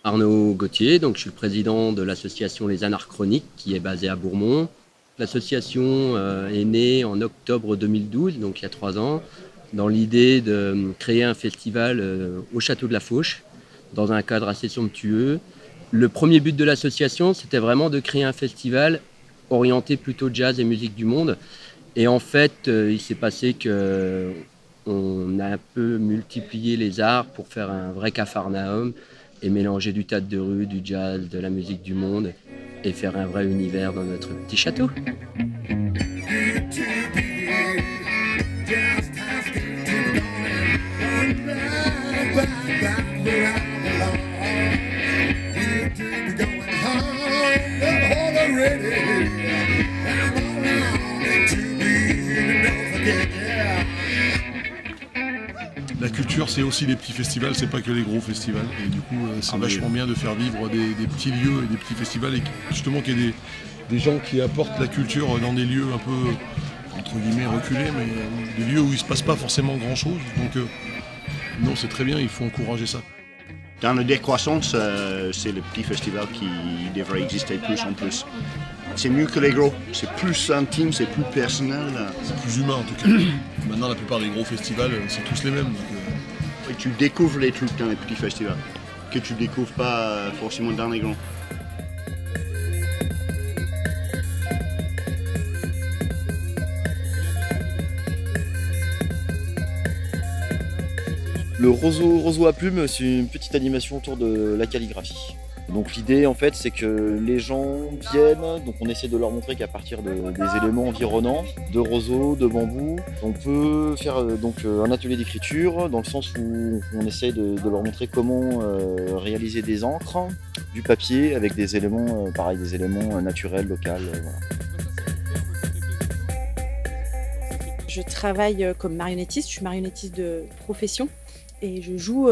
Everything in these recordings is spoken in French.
Arnaud Gauthier, donc je suis le président de l'association Les Anarchroniques qui est basée à Bourmont. L'association est née en octobre 2012, donc il y a 3 ans, dans l'idée de créer un festival au Château de la Fauche, dans un cadre assez somptueux. Le premier but de l'association, c'était vraiment de créer un festival orienté plutôt jazz et musique du monde. Et en fait, il s'est passé qu'on a un peu multiplié les arts pour faire un vrai capharnaüm et mélanger du théâtre de rue, du jazz, de la musique du monde et faire un vrai univers dans notre petit château. La culture, c'est aussi les petits festivals, c'est pas que les gros festivals. Et du coup, c'est vachement bien de faire vivre des petits lieux et des petits festivals. Et justement qu'il y ait des gens qui apportent la culture dans des lieux un peu, entre guillemets, reculés, mais des lieux où il se passe pas forcément grand-chose. Donc, non, c'est très bien, il faut encourager ça. Dans la décroissance, c'est le petit festival qui devrait exister plus en plus. C'est mieux que les gros, c'est plus intime, c'est plus personnel. C'est plus humain en tout cas. Maintenant, la plupart des gros festivals, c'est tous les mêmes. Donc, Et tu découvres les trucs dans les petits festivals, que tu découvres pas forcément dans les grands. Le roseau à plumes, c'est une petite animation autour de la calligraphie. Donc l'idée en fait c'est que les gens viennent, donc on essaie de leur montrer qu'à partir des éléments environnants, de roseaux, de bambou, on peut faire un atelier d'écriture dans le sens où on essaie de leur montrer comment réaliser des encres, du papier avec des éléments, pareil, des éléments naturels, locaux. Voilà. Je travaille comme marionnettiste, je suis marionnettiste de profession. Et je joue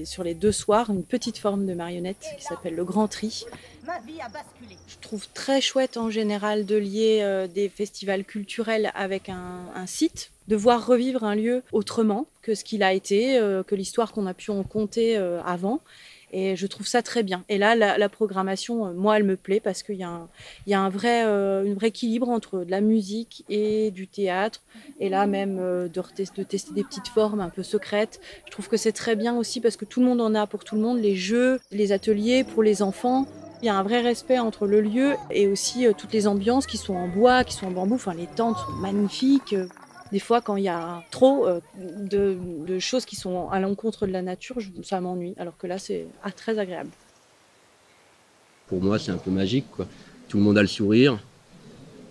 sur les 2 soirs une petite forme de marionnette qui s'appelle le Grand Tri. Ma vie a basculé. Je trouve très chouette en général de lier des festivals culturels avec un site, de voir revivre un lieu autrement que ce qu'il a été, que l'histoire qu'on a pu en conter avant. Et je trouve ça très bien. Et là, la programmation, moi, elle me plaît parce qu'il y a un vrai équilibre entre de la musique et du théâtre. Et là, même de tester des petites formes un peu secrètes. Je trouve que c'est très bien aussi parce que tout le monde en a pour tout le monde. Les jeux, les ateliers pour les enfants. Il y a un vrai respect entre le lieu et aussi toutes les ambiances qui sont en bois, qui sont en bambou. Enfin, les tentes sont magnifiques. Des fois, quand il y a trop de choses qui sont à l'encontre de la nature, ça m'ennuie. Alors que là, c'est très agréable. Pour moi, c'est un peu magique, quoi. Tout le monde a le sourire.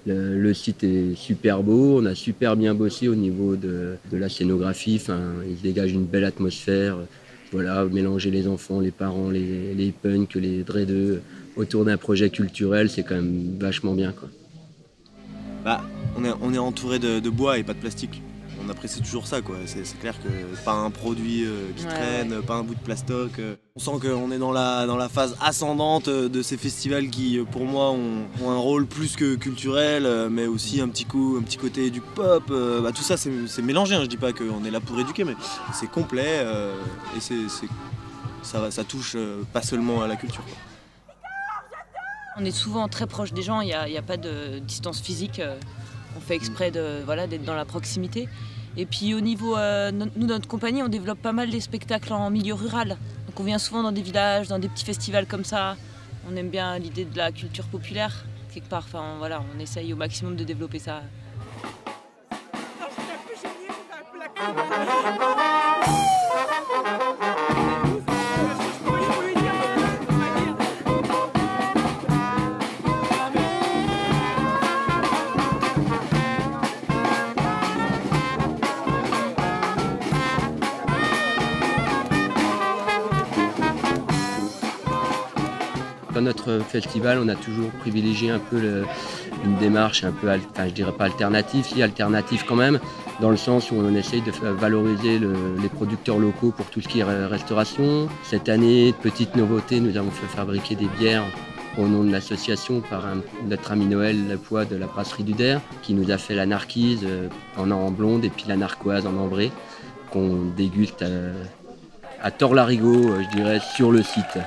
Le site est super beau. On a super bien bossé au niveau de la scénographie. Enfin, il se dégage une belle atmosphère. Voilà, mélanger les enfants, les parents, les punks, les dreadeux autour d'un projet culturel, c'est quand même vachement bien, quoi. Bah, on est entouré de bois et pas de plastique. On apprécie toujours ça, quoi. C'est clair que pas un produit qui traîne, pas un bout de plastoc. On sent qu'on est dans la phase ascendante de ces festivals qui, pour moi, ont un rôle plus que culturel, mais aussi un petit côté du pop. Tout ça, c'est mélangé. Hein. Je dis pas qu'on est là pour éduquer, mais c'est complet et ça touche pas seulement à la culture, quoi. On est souvent très proche des gens, il n'y a pas de distance physique, on fait exprès d'être dans la proximité. Et puis au niveau, nous, notre compagnie, on développe pas mal des spectacles en milieu rural. Donc on vient souvent dans des villages, dans des petits festivals comme ça. On aime bien l'idée de la culture populaire, quelque part. Enfin, voilà, on essaye au maximum de développer ça. Dans notre festival, on a toujours privilégié un peu une démarche un peu, je dirais pas alternative, si alternative quand même, dans le sens où on essaye de valoriser les producteurs locaux pour tout ce qui est restauration. Cette année, petite nouveauté, nous avons fait fabriquer des bières au nom de l'association par notre ami Noël Lapoix de la brasserie du Der, qui nous a fait la narquise en blonde et puis la narquoise en ambrée, qu'on déguste à Tor-Larigot, je dirais, sur le site.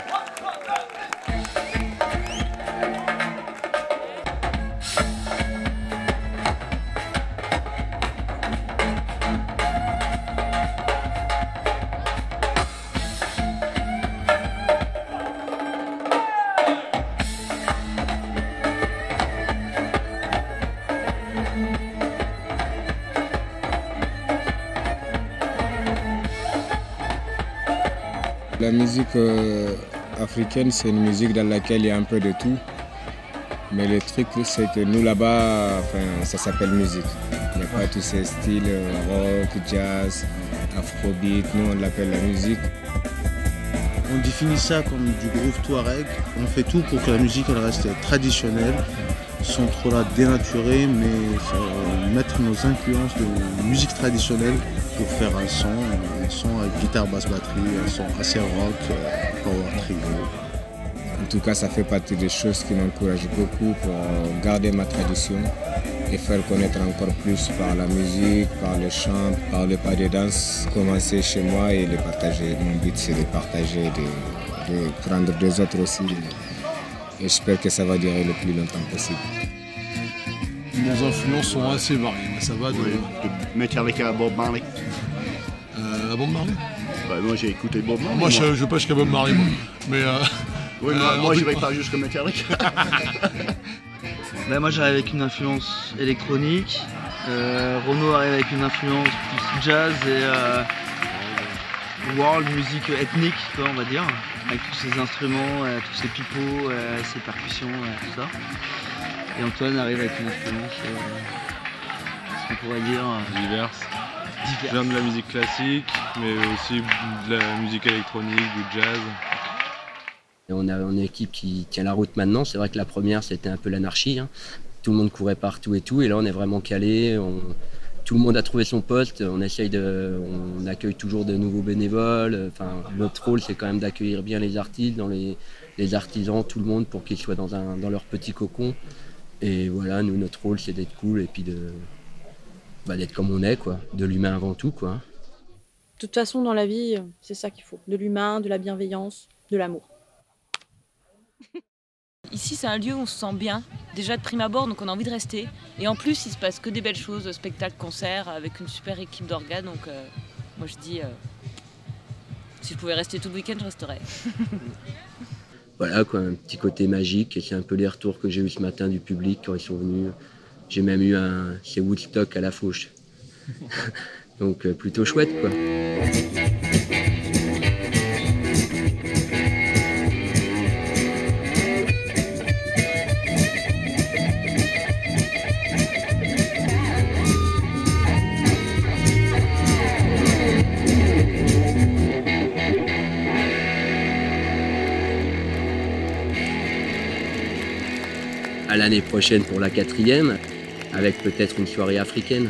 La musique africaine, c'est une musique dans laquelle il y a un peu de tout. Mais le truc, c'est que nous là-bas, ça s'appelle musique. Il n'y a pas tous ces styles rock, jazz, afrobeat. Nous, on l'appelle la musique. On définit ça comme du groove touareg. On fait tout pour que la musique elle reste traditionnelle, sans trop la dénaturer, mais mettre nos influences de musique traditionnelle pour faire un son avec guitare, basse, batterie, un son assez rock, power trio. En tout cas, ça fait partie des choses qui m'encouragent beaucoup pour garder ma tradition et faire connaître encore plus par la musique, par le chant, par le pas de danse, commencer chez moi et le partager. Mon but, c'est de partager, de prendre des autres aussi. Et j'espère que ça va durer le plus longtemps possible. Nos influences sont assez variées. Ça va de Metallica à Bob Marley. À Bob Marley? Bah, moi j'ai écouté Bob Marley. Moi je vais pas jusqu'à Bob Marley. Mais oui, moi je vais pas jusqu'à Metallica. Ben, moi j'arrive avec une influence électronique. Renaud arrive avec une influence plus jazz et world, musique ethnique, quoi, on va dire. Avec tous ces instruments, tous ces pipeaux, ces percussions, tout ça. Et Antoine arrive avec une influence, ce qu'on pourrait dire... diverse. Je viens de la musique classique, mais aussi de la musique électronique, du jazz. Et on a une équipe qui tient la route maintenant. C'est vrai que la première, c'était un peu l'anarchie. Hein. Tout le monde courait partout et tout. Et là, on est vraiment calé. Tout le monde a trouvé son poste. On accueille toujours de nouveaux bénévoles. Enfin, notre rôle, c'est quand même d'accueillir bien les artistes, les artisans, tout le monde, pour qu'ils soient dans leur petit cocon. Et voilà, nous, notre rôle, c'est d'être cool et puis d'être comme on est, quoi. De l'humain avant tout, quoi. De toute façon, dans la vie, c'est ça qu'il faut. De l'humain, de la bienveillance, de l'amour. Ici, c'est un lieu où on se sent bien, déjà de prime abord, donc on a envie de rester. Et en plus, il se passe que des belles choses, spectacles, concerts, avec une super équipe d'organes. Donc moi je dis, si je pouvais rester tout le week-end, je resterais. Voilà, quoi, un petit côté magique. Et c'est un peu les retours que j'ai eu ce matin du public quand ils sont venus. J'ai même eu chez Woodstock à la Fauche. Donc plutôt chouette, quoi. À l'année prochaine pour la 4e, avec peut-être une soirée africaine.